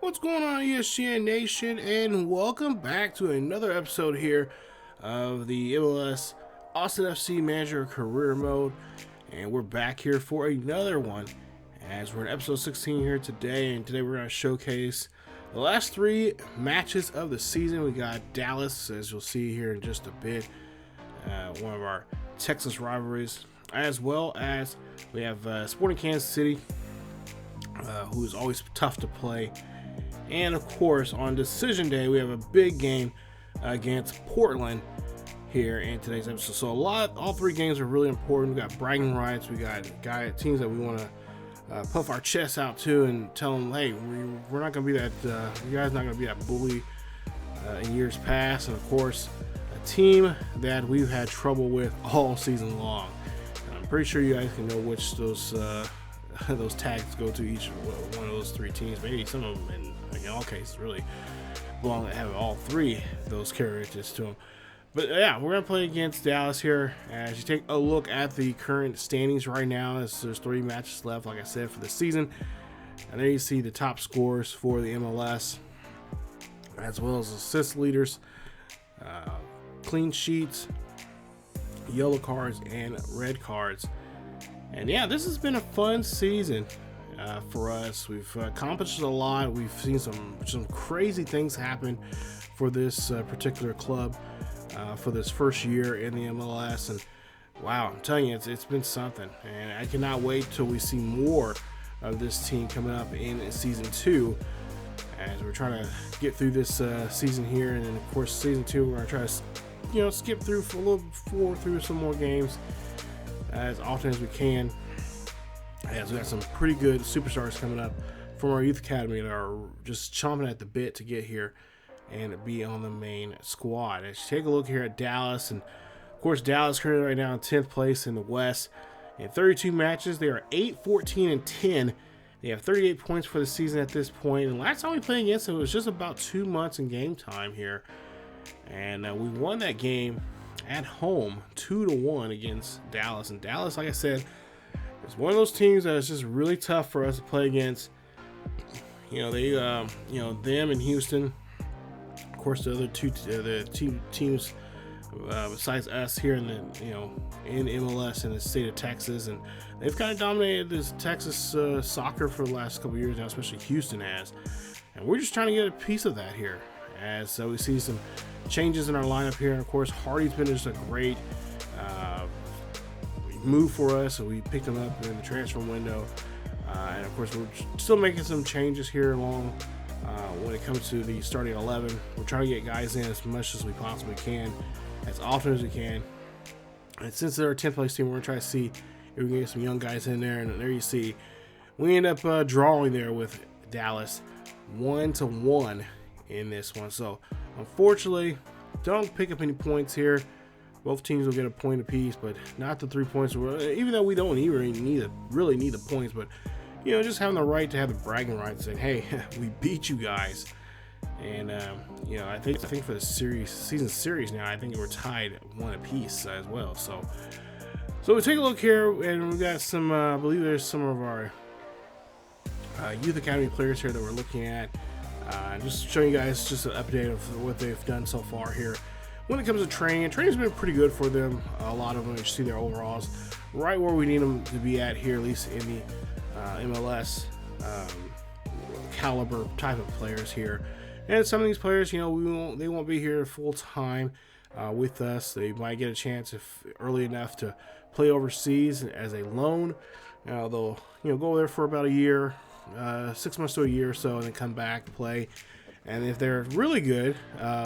What's going on, ESGN Nation, and welcome back to another episode here of the MLS Austin FC Manager Career Mode. And we're back here for another one, as we're in episode 16 here today. And today we're going to showcase the last three matches of the season. We got Dallas, as you'll see here in just a bit, one of our Texas rivalries, as well as we have Sporting Kansas City, who is always tough to play. And of course, on decision day, we have a big game against Portland here in today's episode. So all three games are really important. We got bragging rights. We got teams that we want to puff our chests out to and tell them, hey, we're not going to be that. You guys not going to be that bully in years past. And of course, a team that we've had trouble with all season long. And I'm pretty sure you guys can know which those tags go to each one of those three teams. Maybe some of them, in all cases, really belong to have all three of those characters to them. But yeah, we're going to play against Dallas here. As you take a look at the current standings right now, as there's 3 matches left, like I said, for the season. And there you see the top scorers for the MLS, as well as assist leaders, clean sheets, yellow cards, and red cards. And yeah, this has been a fun season for us. We've accomplished a lot. We've seen some crazy things happen for this particular club for this first year in the MLS. And wow, I'm telling you, it's been something. And I cannot wait till we see more of this team coming up in season 2, as we're trying to get through this season here. And then of course, season 2, we're going to try to skip through for a little through some more games as often as we can, as we got some pretty good superstars coming up from our youth academy that are just chomping at the bit to get here and be on the main squad. As you take a look here at Dallas, and of course Dallas currently right now in 10th place in the West. In 32 matches, they are 8-14-10. They have 38 points for the season at this point. And last time we played against them, it was just about 2 months in game time here, and we won that game at home 2-1 against Dallas. And Dallas, like I said, is one of those teams that is just really tough for us to play against. Them and Houston, of course, the other two teams besides us here in MLS in the state of Texas, and they've kind of dominated this Texas soccer for the last couple of years now, especially Houston has. And we're just trying to get a piece of that here, as we see some changes in our lineup here. And of course, Hardy's been just a great move for us, so we picked him up in the transfer window. And of course, we're still making some changes here along when it comes to the starting 11. We're trying to get guys in as much as we possibly can, as often as we can. And since they're a 10th place team, we're going to try to see if we can get some young guys in there. And there you see, we end up drawing there with Dallas 1-1 in this one. So, unfortunately, don't pick up any points here. Both teams will get a point apiece, but not the 3 points. Even though we don't really need the points, but you know, just having the right to have the bragging rights, saying, "Hey, we beat you guys." And you know, I think for the season series now, I think we're tied 1 apiece as well. So we take a look here, and we got some. I believe there's some of our youth academy players here that we're looking at. Just showing you guys just an update of what they've done so far here. When it comes to training's been pretty good for them. A lot of them, you see their overalls right where we need them to be at here, at least in the MLS caliber type of players here. And some of these players, you know, they won't be here full time with us. They might get a chance if early enough to play overseas as a loan. They'll, you know, go there for about a year, 6 months to a year or so, and then come back to play. And if they're really good,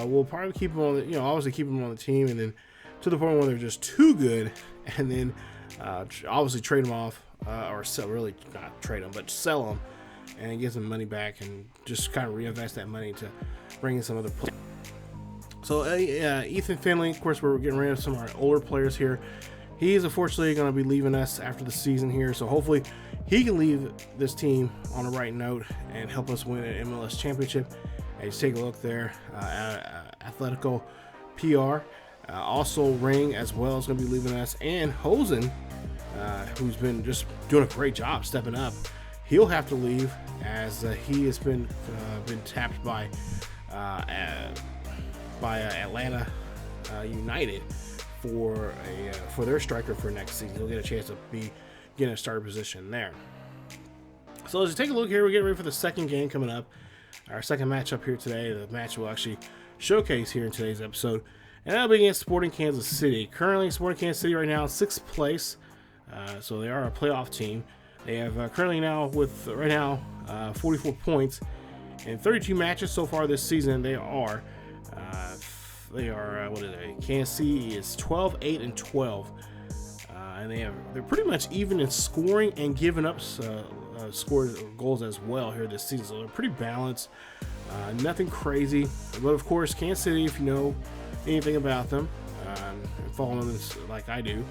we'll probably keep them on the, you know, obviously keep them on the team, and then to the point where they're just too good, and then obviously trade them off, or sell, really not trade them, but sell them, and get some money back, and just kind of reinvest that money to bring in some other players. So Ethan Finley, of course, we're getting rid of some of our older players here. He's unfortunately going to be leaving us after the season here, so hopefully he can leave this team on the right note and help us win an MLS championship. And just take a look there, Atletico PR. Also Ring as well is going to be leaving us, and Hosen, who's been just doing a great job stepping up. He'll have to leave as he has been tapped by Atlanta United for their striker for next season. He'll get a chance to be getting a starter position there. So as you take a look here, we're getting ready for the second game coming up. Our second matchup here today, the match we'll actually showcase here in today's episode, and that'll be against Sporting Kansas City. Currently, Sporting Kansas City right now 6th place, so they are a playoff team. They have currently now 44 points in 32 matches so far this season. They are what is it? Kansas City is 12-8-12, and they're pretty much even in scoring and giving up scored goals as well here this season. So they're pretty balanced, nothing crazy. But of course, Kansas City, if you know anything about them, following them like I do,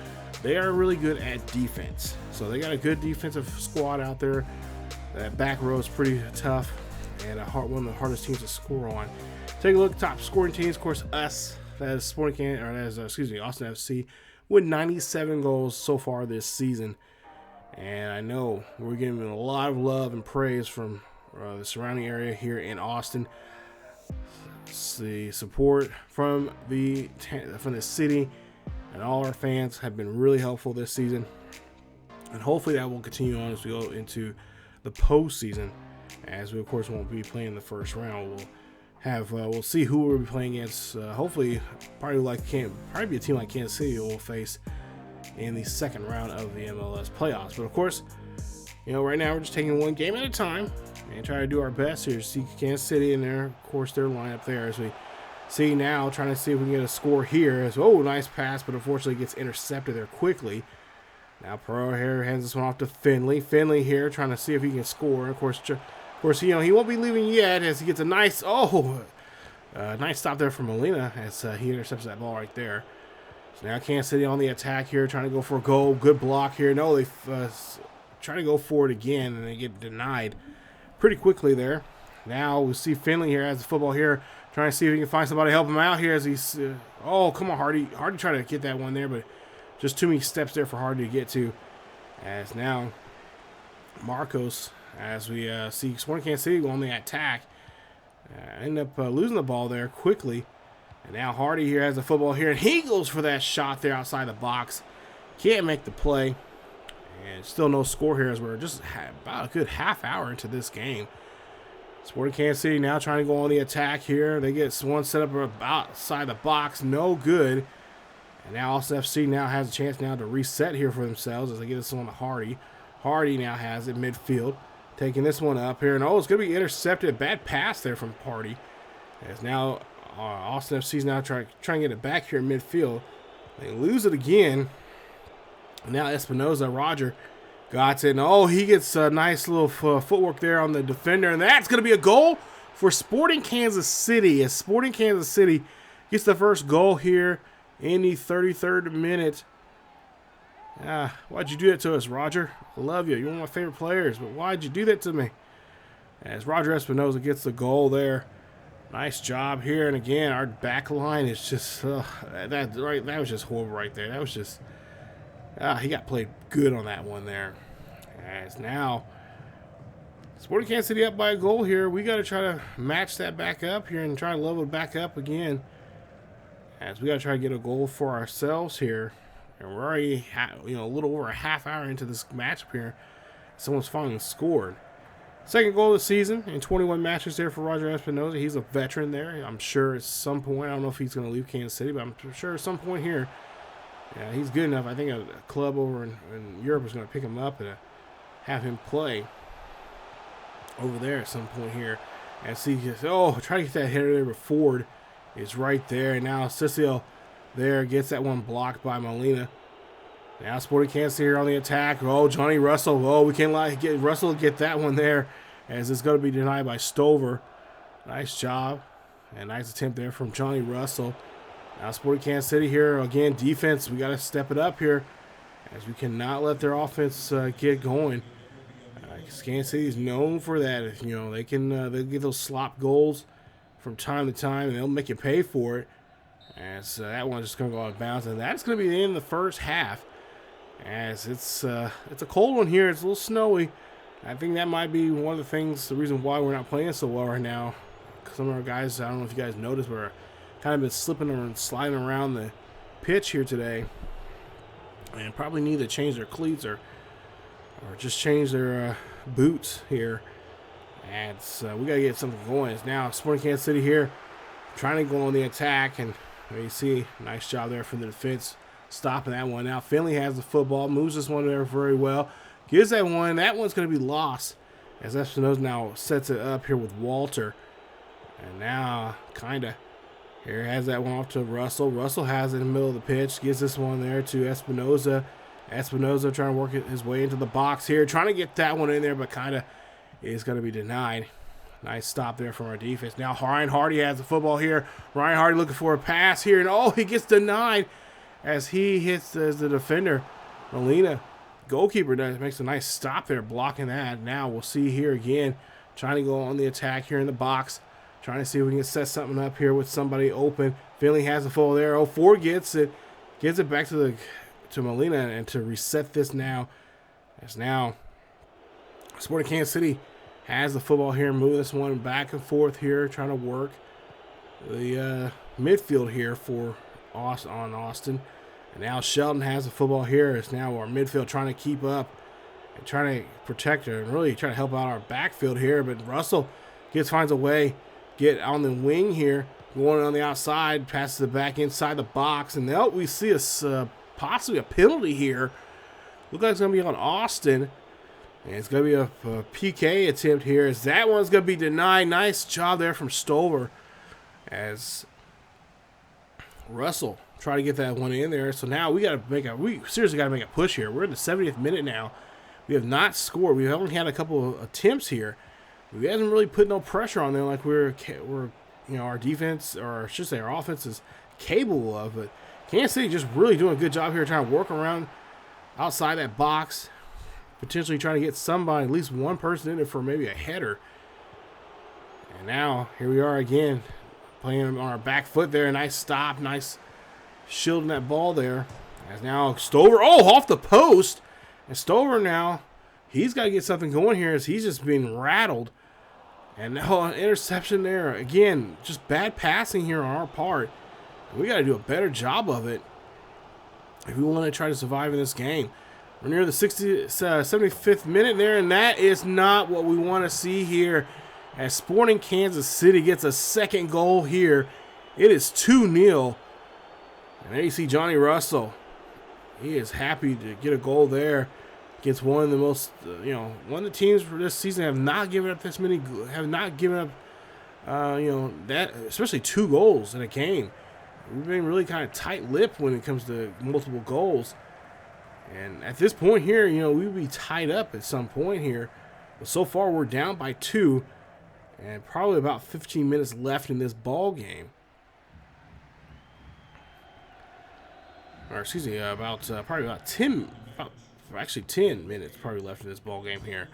they are really good at defense. So they got a good defensive squad out there. That back row is pretty tough, and one of the hardest teams to score on. Take a look at top scoring teams. Of course, us, that is Austin FC, with 97 goals so far this season. And I know we're getting a lot of love and praise from the surrounding area here in Austin. The support from the city and all our fans have been really helpful this season, and hopefully that will continue on as we go into the postseason. As we of course won't be playing the first round, we'll see who we'll be playing against. Hopefully, probably be a team like Kansas City we'll face in the second round of the MLS playoffs. But of course, you know, right now we're just taking one game at a time and try to do our best here to see Kansas City in there. Of course, their lineup there as we see now, trying to see if we can get a score here. Nice pass, but unfortunately gets intercepted there quickly. Now Pro here hands this one off to Finley. Finley here trying to see if he can score. Of course, you know, he won't be leaving yet as he gets a nice stop there from Molina as he intercepts that ball right there. So now Kansas City on the attack here, trying to go for a goal. Good block here. No, they try to go for it again, and they get denied pretty quickly there. Now we see Finley here has the football here, trying to see if he can find somebody to help him out here as he's come on, Hardy trying to get that one there, but just too many steps there for Hardy to get to. As now Marcos, as we see Sporting Kansas City on the attack, end up losing the ball there quickly. And now Hardy here has the football here, and he goes for that shot there outside the box. Can't make the play. And still no score here as we're just about a good half hour into this game. Sporting Kansas City now trying to go on the attack here. They get one set up outside the box. No good. And now Austin FC now has a chance now to reset here for themselves as they get this one to Hardy. Hardy now has it midfield. taking this one up here. And it's going to be intercepted. Bad pass there from Party. As now Austin FC is now trying to get it back here in midfield. They lose it again. And now Espinoza, Roger, got it. And he gets a nice little footwork there on the defender. And that's going to be a goal for Sporting Kansas City. As Sporting Kansas City gets the first goal here in the 33rd minute. Why'd you do that to us, Roger? I love you. You're one of my favorite players, but why'd you do that to me? As Roger Espinoza gets the goal there. Nice job here. And again, our back line is just, that was just horrible right there. That was just, he got played good on that one there. As now, Sporting Kansas City up by a goal here. We got to try to match that back up here and try to level it back up again. As we got to try to get a goal for ourselves here. And we're already, a little over a half hour into this matchup here. Someone's finally scored. Second goal of the season in 21 matches there for Roger Espinoza. He's a veteran there. I'm sure at some point, I don't know if he's going to leave Kansas City, but I'm sure at some point here, he's good enough. I think a club over in Europe is going to pick him up and have him play over there at some point here. And see, try to get that header there, but Ford is right there. And now Cecil there gets that one blocked by Molina. Now Sporting Kansas City here on the attack. Johnny Russell. We can't get Russell get that one there, as it's going to be denied by Stover. Nice job. And nice attempt there from Johnny Russell. Now Sporting Kansas City here. Again, defense. We got to step it up here, as we cannot let their offense get going. Kansas City is known for that. They can they'll get those slop goals from time to time, and they'll make you pay for it. As that one's just going to go out of bounds, and that's going to be the end of the first half. As it's a cold one here. It's a little snowy. I think that might be one of the things, the reason why we're not playing so well right now. Some of our guys, I don't know if you guys noticed, but are kind of been slipping and sliding around the pitch here today, and probably need to change their cleats or just change their boots here. And so we got to get something going. It's now Sporting Kansas City here trying to go on the attack, and you see, nice job there from the defense stopping that one. Now Finley has the football, moves this one there very well, gives that one. That one's going to be lost, as Espinoza now sets it up here with Walter. And now here has that one off to Russell. Russell has it in the middle of the pitch, gives this one there to Espinoza. Espinoza trying to work his way into the box here, trying to get that one in there, but is going to be denied. Nice stop there from our defense. Now Ryan Hardy has the football here. Ryan Hardy looking for a pass here, and he gets denied as he hits as the defender. Molina, goalkeeper, makes a nice stop there, blocking that. Now we'll see here again, trying to go on the attack here in the box, trying to see if we can set something up here with somebody open. Finley has the football there. Ford gets it back to Molina, and to reset this now. As now Sporting Kansas City has the football here, moving this one back and forth here, trying to work the midfield here for Austin. And now Shelton has the football here. It's now our midfield trying to keep up and trying to protect her and really trying to help out our backfield here. But Russell finds a way, get on the wing here, going on the outside, passes it back inside the box. And now we see possibly a penalty here. Looks like it's going to be on Austin. And it's going to be a PK attempt here, as that one's going to be denied. Nice job there from Stover, as Russell try to get that one in there. So now we seriously got to make a push here. We're in the 70th minute now. We have not scored. We've only had a couple of attempts here. We haven't really put no pressure on them like we're our defense, or I should say our offense, is capable of. But Kansas City just really doing a good job here, trying to work around outside that box, potentially trying to get somebody, at least one person in it for maybe a header. And now here we are again, playing on our back foot there. Nice stop, nice shielding that ball there. As now Stover, off the post. And Stover now, he's got to get something going here, as he's just being rattled. And now an interception there. Again, just bad passing here on our part. We got to do a better job of it if we want to try to survive in this game. We're near the 75th minute there, and that is not what we want to see here, as Sporting Kansas City gets a second goal here. It is 2-0. And there you see Johnny Russell. He is happy to get a goal there against one of the most, one of the teams for this season have not given up this many, that, especially 2 goals in a game. We've been really kind of tight-lipped when it comes to multiple goals. And at this point here, we'd be tied up at some point here. But so far, we're down by 2, and probably about 15 minutes left in this ball game. Or excuse me, probably about 10 minutes probably left in this ball game here.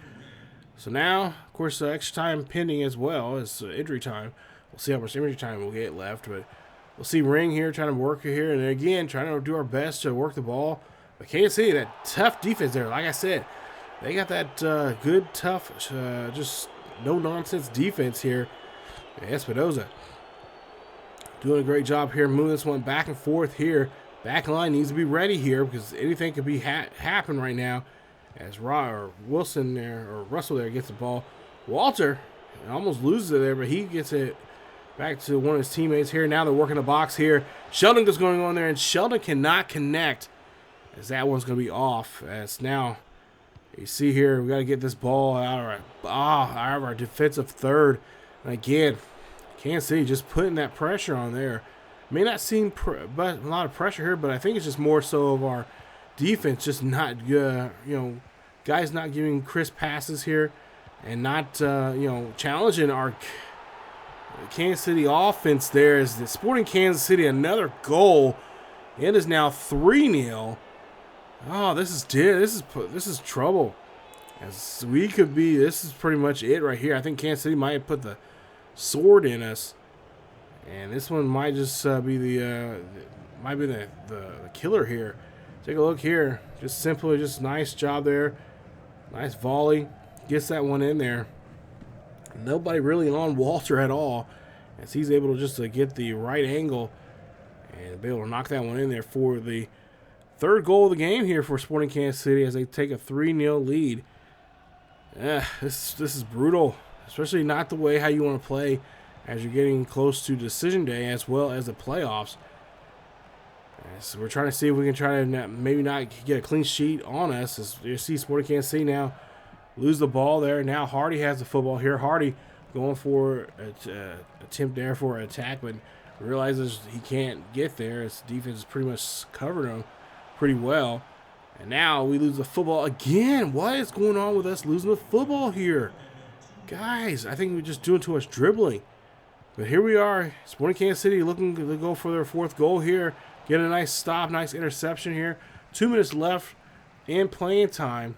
So now, of course, extra time pending as well as injury time. We'll see how much injury time we'll get left, but we'll see Ring here trying to work it here, and again trying to do our best to work the ball. But can't see that tough defense there. Like I said, they got that good, tough, just no-nonsense defense here. Espinoza doing a great job here, moving this one back and forth here. Back line needs to be ready here because anything could be happen right now. As Wilson there, or Russell there, gets the ball. Walter almost loses it there, but he gets it back to one of his teammates here. Now they're working the box here. Sheldon is going on there, and Sheldon cannot connect, as that one's going to be off. As now you see here, we got to get this ball out of our defensive third. And again, Kansas City just putting that pressure on there. May not seem a lot of pressure here, but I think it's just more so of our defense just not good. Guys not giving crisp passes here and not, challenging our Kansas City offense there. Is the Sporting Kansas City another goal. It is now 3-0. Oh, this is trouble. As we could be, this is pretty much it right here. I think Kansas City might have put the sword in us. And this one might just be the killer here. Take a look here. Just nice job there. Nice volley. Gets that one in there. Nobody really on Walter at all, as he's able to just get the right angle and be able to knock that one in there for the 3rd goal of the game here for Sporting Kansas City as they take a 3-0 lead. This is brutal, especially not the way how you want to play as you're getting close to decision day as well as the playoffs. So we're trying to see if we can try to maybe not get a clean sheet on us. As you see Sporting Kansas City now lose the ball there. Now Hardy has the football here. Hardy going for an attempt there for an attack, but realizes he can't get there. His defense is pretty much covered him pretty well. And now we lose the football again. What is going on with us losing the football here? Guys, I think we're just doing too much dribbling. But here we are, Sporting Kansas City looking to go for their 4th goal here. Get a nice stop, nice interception here. 2 minutes left in playing time.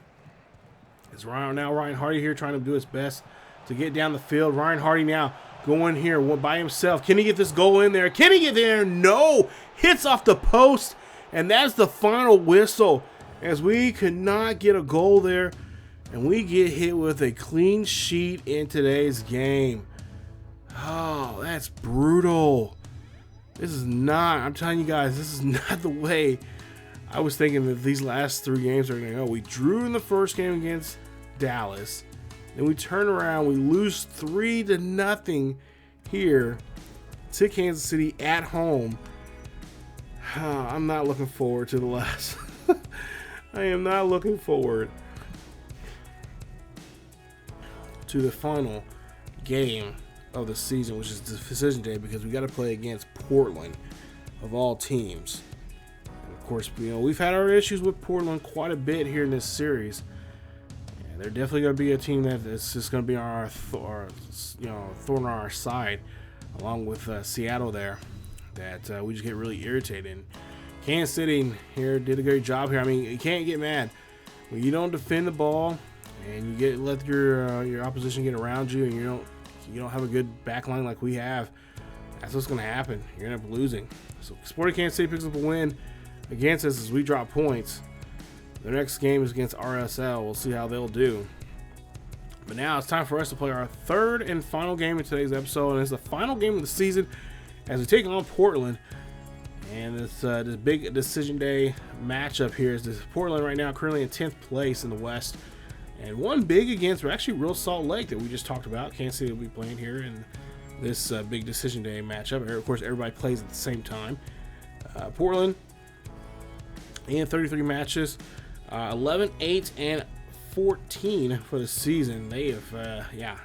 It's Ryan Hardy here trying to do his best to get down the field. Ryan Hardy now going here by himself. Can he get this goal in there? Can he get there? No. Hits off the post, and that's the final whistle, as we could not get a goal there, and we get hit with a clean sheet in today's game. Oh, that's brutal. This is not, I'm telling you guys, this is not the way I was thinking that these last 3 games are going to go. We drew in the first game against Dallas. Then we turn around, we lose 3-0 here to Kansas City at home. I'm not looking forward to the last. I am not looking forward to the final game of the season, which is the decision day, because we got to play against Portland of all teams. And of course, we've had our issues with Portland quite a bit here in this series, and they're definitely going to be a team that is just going to be our thorn on our side, along with Seattle there, that we just get really irritated. Kansas City here did a great job here. I mean, you can't get mad when you don't defend the ball and you let your opposition get around you, and you don't have a good back line like we have. That's what's going to happen. You're going to end up losing. So Sporting Kansas City picks up a win against us as we drop points. Their next game is against RSL. We'll see how they'll do. But now it's time for us to play our 3rd and final game in today's episode, and it's the final game of the season as we take on Portland. And this big decision day matchup here is this Portland right now currently in 10th place in the West. And one big against actually Real Salt Lake that we just talked about. Kansas City will be playing here in this big decision day matchup. Of course, everybody plays at the same time. Portland in 33 matches. 11, 8, and 14 for the season. They have, yeah,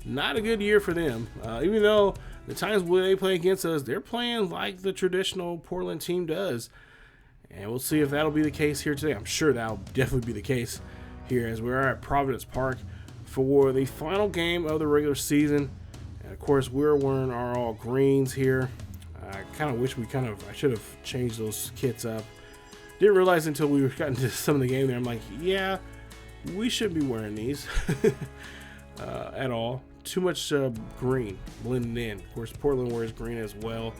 not a good year for them. Even though the times where they play against us, they're playing like the traditional Portland team does. And we'll see if that'll be the case here today. I'm sure that'll definitely be the case here as we are at Providence Park for the final game of the regular season. And of course, we're wearing our all greens here. I kind of wish I should have changed those kits up. Didn't realize until we got into some of the game there. I'm like, yeah, we shouldn't be wearing these at all. Too much green blending in. Of course, Portland wears green as well.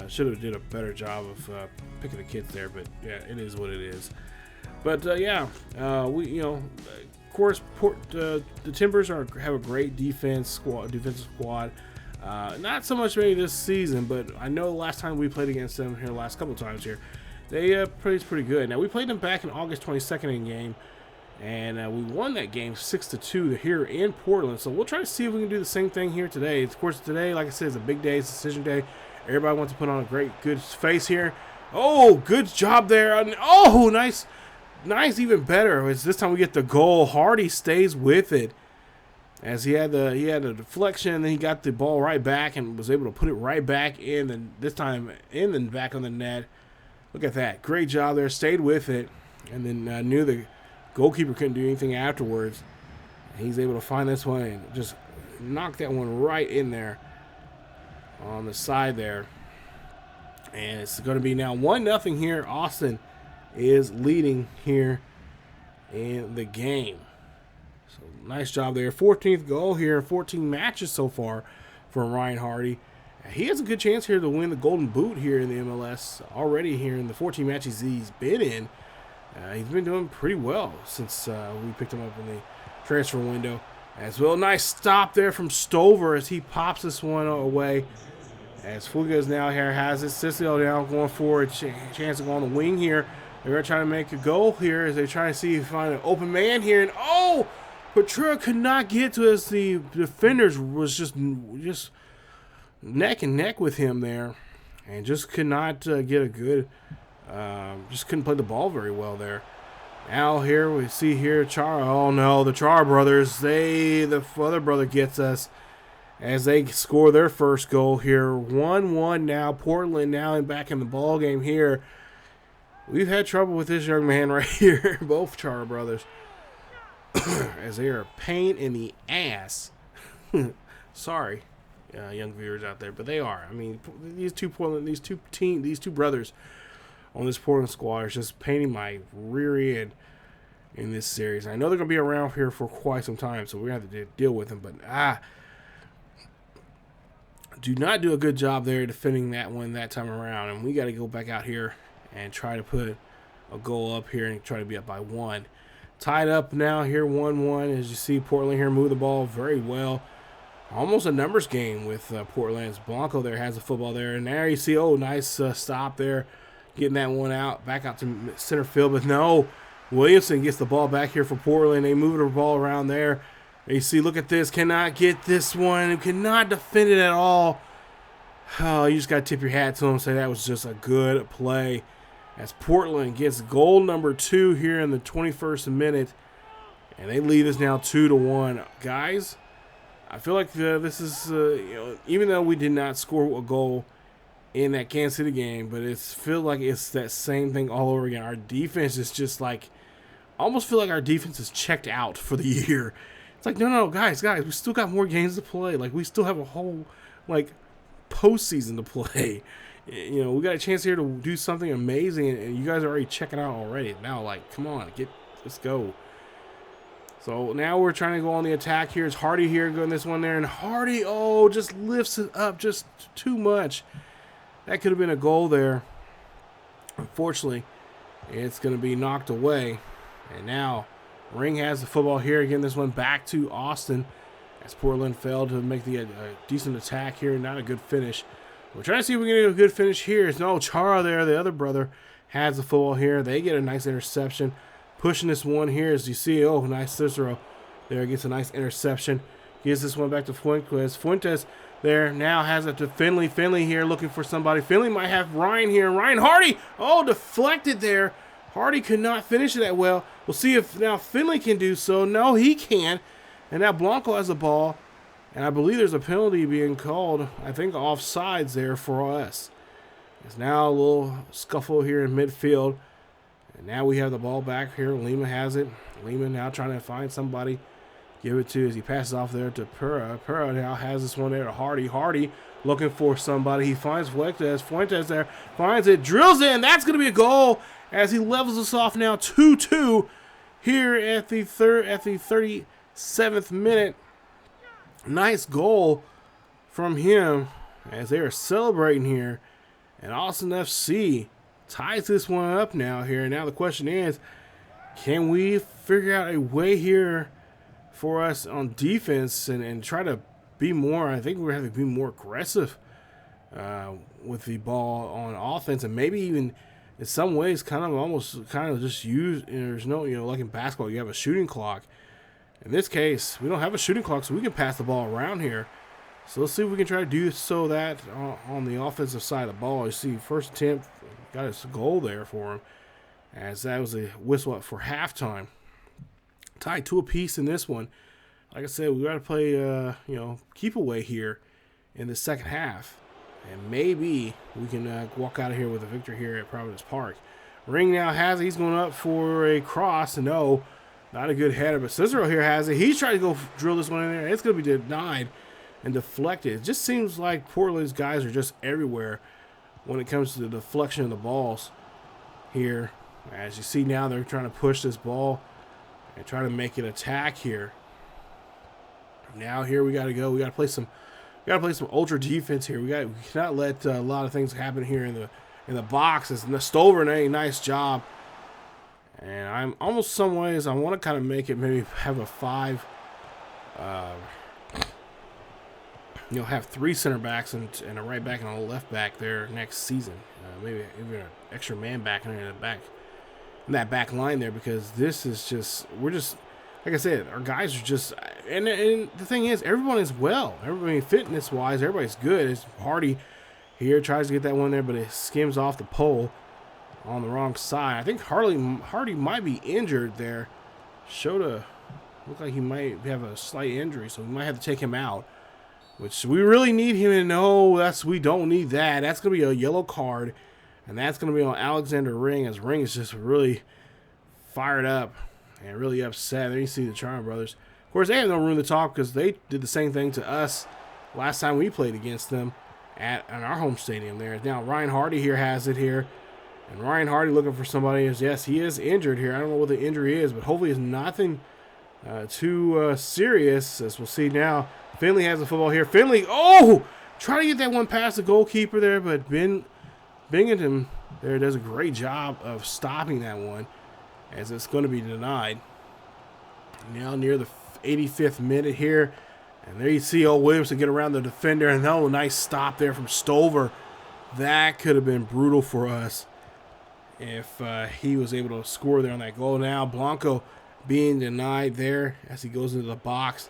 Should have did a better job of picking the kits there, but yeah, it is what it is. But yeah, we of course the Timbers have a great defensive squad. Not so much maybe this season, but I know last time we played against them here, the last couple times here, they played pretty good. Now we played them back in August 22nd in game, and we won that game 6-2 here in Portland. So we'll try to see if we can do the same thing here today. Of course, today, like I said, is a big day. It's decision day. Everybody wants to put on a good face here. Oh, good job there. Oh, nice, even better. It's this time we get the goal. Hardy stays with it, as he had a deflection, and then he got the ball right back and was able to put it right back in, and this time in and back on the net. Look at that. Great job there. Stayed with it, and then knew the goalkeeper couldn't do anything afterwards. And he's able to find this one and just knock that one right in there on the side there. And it's going to be now 1-0 here. Austin is leading here in the game. So nice job there. 14th goal here, 14 matches so far from Ryan Hardy. He has a good chance here to win the Golden Boot here in the MLS already here in the 14 matches he's been in. He's been doing pretty well since we picked him up in the transfer window as well. Nice stop there from Stover as he pops this one away. As Fugas now here has it. Cicero now going forward. Chance to go on the wing here. They're going to try to make a goal here as they try to see if they find an open man here. And oh! Petrua could not get to us. The defenders was just neck and neck with him there. And just could not get a good... just couldn't play the ball very well there. Now here we see here Chara. Oh no, the Chara brothers. The other brother gets us as they score their first goal here. 1-1 now. Portland now back in the ball game here. We've had trouble with this young man right here. Both Chara brothers, as they are a pain in the ass. Sorry, young viewers out there, but they are. I mean, these two brothers on this Portland squad is just painting my rear end in this series. I know they're going to be around here for quite some time, so we're going to have to deal with them. But do not do a good job there defending that one that time around, and we got to go back out here and try to put a goal up here and try to be up by 1. Tied up now here 1-1 as you see Portland here move the ball very well. Almost a numbers game with Portland's Blanco there has the football there, and there you see, oh, nice stop there, getting that one out, back out to center field, but no, Williamson gets the ball back here for Portland. They move the ball around there. And you see, look at this, cannot get this one, cannot defend it at all. Oh, you just got to tip your hat to him and say that was just a good play. As Portland gets goal number 2 here in the 21st minute, and they lead us now 2-1. Guys, I feel like this is, even though we did not score a goal in that Kansas City game, but it feels like it's that same thing all over again. Our defense is just like, almost feel like our defense is checked out for the year. It's like, no, guys, we still got more games to play. Like, we still have a whole, like, postseason to play. You know, we got a chance here to do something amazing, and you guys are already checking out already. Now, like, come on, let's go. So now we're trying to go on the attack here. It's Hardy here going this one there, and Hardy, oh, just lifts it up just too much. That could have been a goal there. Unfortunately, it's going to be knocked away. And now Ring has the football here. Again, this one back to Austin as Portland failed to make the decent attack here. Not a good finish. We're trying to see if we can get a good finish here. It's no Chara there. The other brother has the football here. They get a nice interception. Pushing this one here as you see. Oh, nice Cicero there gets a nice interception. Gives this one back to Fuentes. Fuentes there now has it to Finley. Finley here looking for somebody. Finley might have Ryan here. Ryan Hardy. Oh, deflected there. Hardy could not finish it that well. We'll see if now Finley can do so. No, he can't. And now Blanco has the ball. And I believe there's a penalty being called, I think offsides there for us. It's now a little scuffle here in midfield. And now we have the ball back here. Lima has it. Lima now trying to find somebody. Give it to as he passes off there to Pura. Pura now has this one there to Hardy. Hardy looking for somebody. He finds Fuentes. Fuentes there. Finds it. Drills in. That's going to be a goal as he levels us off now 2-2 here at the 37th minute. Nice goal from him as they are celebrating here. And Austin FC ties this one up now here. Now the question is, can we figure out a way here for us on defense and try to be more, I think we're going to have to be more aggressive with the ball on offense, and maybe even in some ways kind of just use, there's no, like in basketball, you have a shooting clock. In this case, we don't have a shooting clock, so we can pass the ball around here. So let's see if we can try to do so that on the offensive side of the ball. You see, first attempt, got us a goal there for him, as that was a whistle up for halftime. Tied 2 apiece in this one. Like I said, we got to play, keep away here in the second half. And maybe we can walk out of here with a victory here at Providence Park. Ring now has it. He's going up for a cross. No, not a good header. But Cicero here has it. He's trying to go drill this one in there. It's going to be denied and deflected. It just seems like Portland's guys are just everywhere when it comes to the deflection of the balls here. As you see now, they're trying to push this ball and try to make an attack here. Now here we got to go. We got to play some ultra defense here. We cannot let a lot of things happen here in the box. As Stover did a nice job. And I'm almost some ways I want to kind of make it maybe have a 5. Have 3 center backs and a right back and a left back there next season. Maybe even an extra man back in that back line there, because this is just, we're just, like I said, our guys are just, and the thing is, everyone is well. Everybody fitness wise, everybody's good. It's Hardy here tries to get that one there, but it skims off the pole on the wrong side. I think Hardy might be injured there. Shota looked like he might have a slight injury, so we might have to take him out, which we really need him to know. We don't need that. That's going to be a yellow card. And that's going to be on Alexander Ring, as Ring is just really fired up and really upset. There you see the Charm Brothers. Of course, they have no room to talk because they did the same thing to us last time we played against them at our home stadium there. Now, Ryan Hardy here has it here. And Ryan Hardy looking for somebody. Yes, he is injured here. I don't know what the injury is, but hopefully it's too serious, as we'll see now. Finley has the football here. Finley, trying to get that one past the goalkeeper there, but Binghamton there does a great job of stopping that one, as it's going to be denied. Now near the 85th minute here, and there you see Williamson get around the defender, and nice stop there from Stover. That could have been brutal for us if he was able to score there on that goal. Now Blanco being denied there as he goes into the box.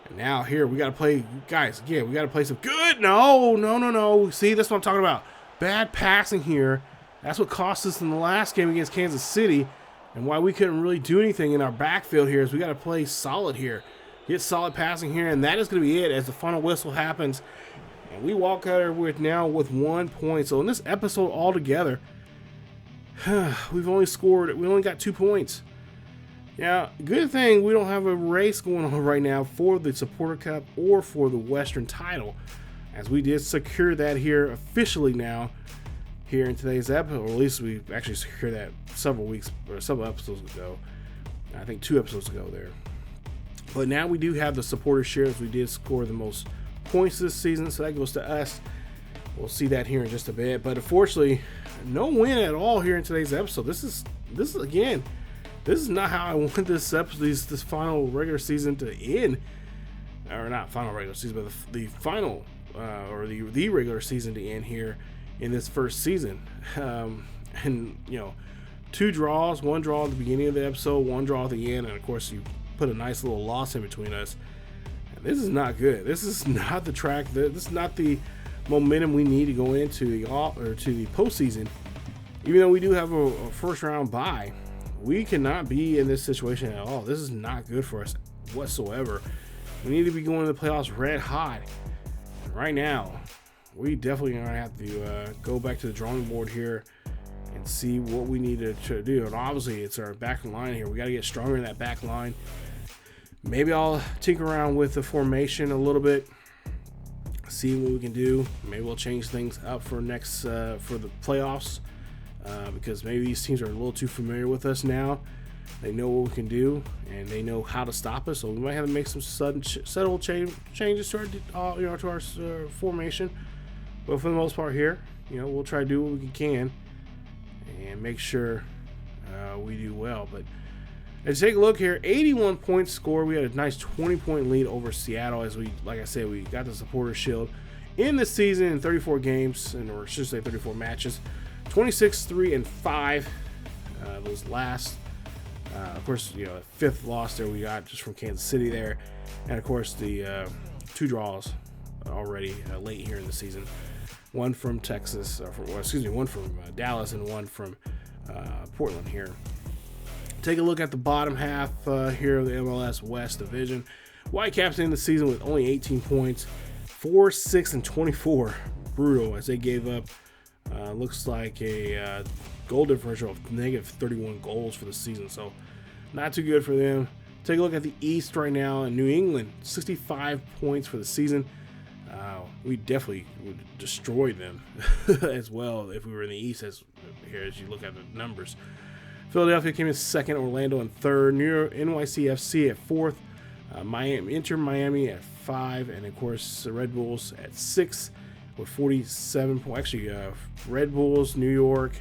And now here we got to play, guys, we got to play some good. No. See, that's what I'm talking about. Bad passing here. That's what cost us in the last game against Kansas City, and why we couldn't really do anything in our backfield here is we got to play solid here. Get solid passing here, and that is going to be it as the final whistle happens. And we walk out here with 1 point. So in this episode altogether, we only got 2 points. Now, good thing we don't have a race going on right now for the Supporter Cup or for the Western title, as we did secure that here officially now here in today's episode, or at least we actually secured that several episodes ago. I think 2 episodes ago there. But now we do have the supporter shares. We did score the most points this season, so that goes to us. We'll see that here in just a bit. But unfortunately, no win at all here in today's episode. This is not how I want this final regular season to end. Or not final regular season, but the final the regular season to end here in this first season. And 2 draws, 1 draw at the beginning of the episode, 1 draw at the end, and of course you put a nice little loss in between us. And this is not good. This is not the track. This is not the momentum we need to go into the postseason even though we do have a first round bye, we cannot be in this situation at all. This is not good for us whatsoever. We need to be going to the playoffs red hot. Right now, we definitely are going to have to go back to the drawing board here and see what we need to do. And obviously, it's our back line here. We got to get stronger in that back line. Maybe I'll tinker around with the formation a little bit, see what we can do. Maybe we'll change things up for next for the playoffs, because maybe these teams are a little too familiar with us now. They know what we can do, and they know how to stop us. So we might have to make some subtle changes to our formation. But for the most part here, we'll try to do what we can and make sure we do well. But let's take a look here. 81 points scored. We had a nice 20-point lead over Seattle, as like I said, we got the Supporter Shield in the season in 34 games, or I should say 34 matches. 26-3-5. Those last. Of course, a fifth loss there we got just from Kansas City there, and of course the 2 draws already late here in the season. One from Texas, one from Dallas, and one from Portland here. Take a look at the bottom half here of the MLS West Division. Whitecaps in the season with only 18 points, 4-6-24. Brutal, as they gave up. Looks like a goal differential of -31 goals for the season, so not too good for them. Take a look at the East right now. In New England, 65 points for the season. We definitely would destroy them as well if we were in the East, as you look at the numbers. Philadelphia came in second, Orlando in third, New York NYCFC at fourth, Inter Miami at 5, and of course the Red Bulls at 6 with 47 points. Actually, Red Bulls, New York,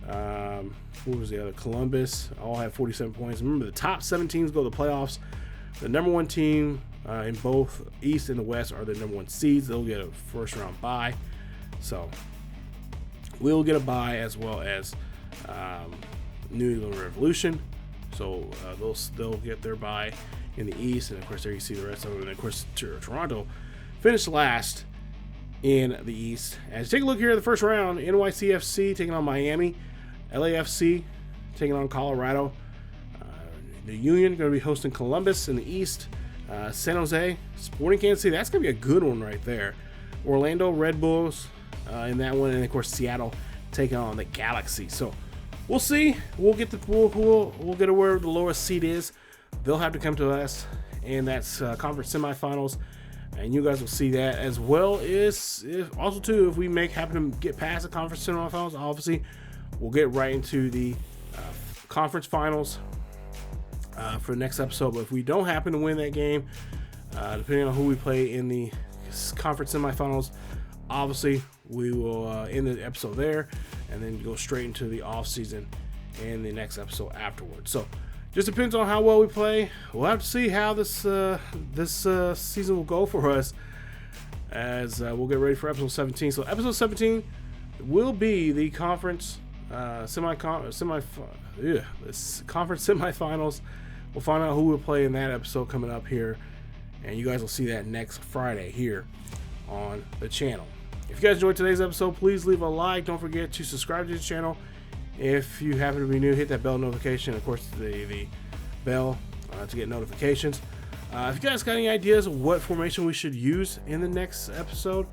what was the other? Columbus, all have 47 points. Remember, the top 7 teams go to the playoffs. The number 1 team in both East and the West are the number 1 seeds. They'll get a first round bye. So we'll get a bye, as well as New England Revolution. So they'll get their bye in the East. And of course, there you see the rest of them. And of course, Toronto finished last in the East. As take a look here at the first round, NYCFC taking on Miami, LAFC taking on Colorado, the Union going to be hosting Columbus in the East, San Jose, Sporting Kansas City. That's going to be a good one right there. Orlando Red Bulls in that one, and of course Seattle taking on the Galaxy. So we'll see. We'll get we'll get to where the lowest seed is. They'll have to come to us, and that's conference semifinals. And you guys will see that, as well as if we happen to get past the conference semifinals, obviously we'll get right into the conference finals for the next episode. But if we don't happen to win that game, depending on who we play in the conference semifinals, obviously we will end the episode there and then go straight into the off season and the next episode afterwards. So just depends on how well we play. We'll have to see how this season will go for us, as we'll get ready for episode 17. So episode 17 will be the conference conference semifinals. We'll find out who we'll play in that episode coming up here, and you guys will see that next Friday here on the channel. If you guys enjoyed today's episode, please leave a like. Don't forget to subscribe to the channel. If you happen to be new, hit that bell notification. Of course, the bell to get notifications. If you guys got any ideas of what formation we should use in the next episode,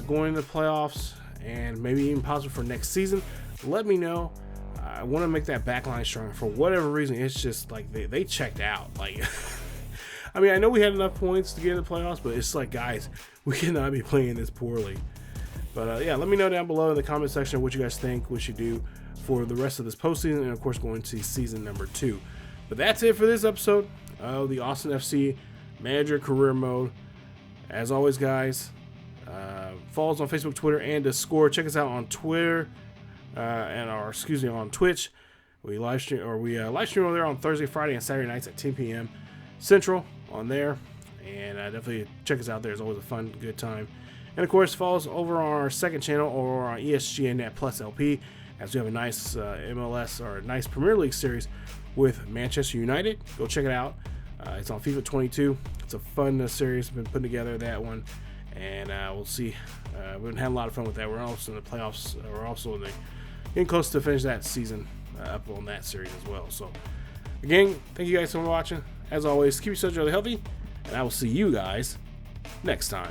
going into the playoffs, and maybe even possible for next season, let me know. I want to make that backline stronger. For whatever reason, it's just like they checked out. Like, I mean, I know we had enough points to get in the playoffs, but it's like, guys, we cannot be playing this poorly. But yeah, let me know down below in the comment section what you guys think we should do for the rest of this postseason, and of course going to season number 2. But that's it for this episode of the Austin FC Manager Career Mode. As always, guys, follow us on Facebook, Twitter, and Discord. Check us out on Twitter on Twitch. We live stream over there on Thursday, Friday, and Saturday nights at 10 p.m. Central on there, and definitely check us out there. It's always a fun, good time. And of course, follow us over on our second channel or on ESGNet Plus LP, as we have a nice MLS or a nice Premier League series with Manchester United. Go check it out. It's on FIFA 22. It's a fun series. I've been putting together that one, and we'll see. We've been having a lot of fun with that. We're also in the playoffs. We're also in the getting close to finish that season up on that series as well. So again, thank you guys for watching. As always, keep yourself really healthy, and I will see you guys next time.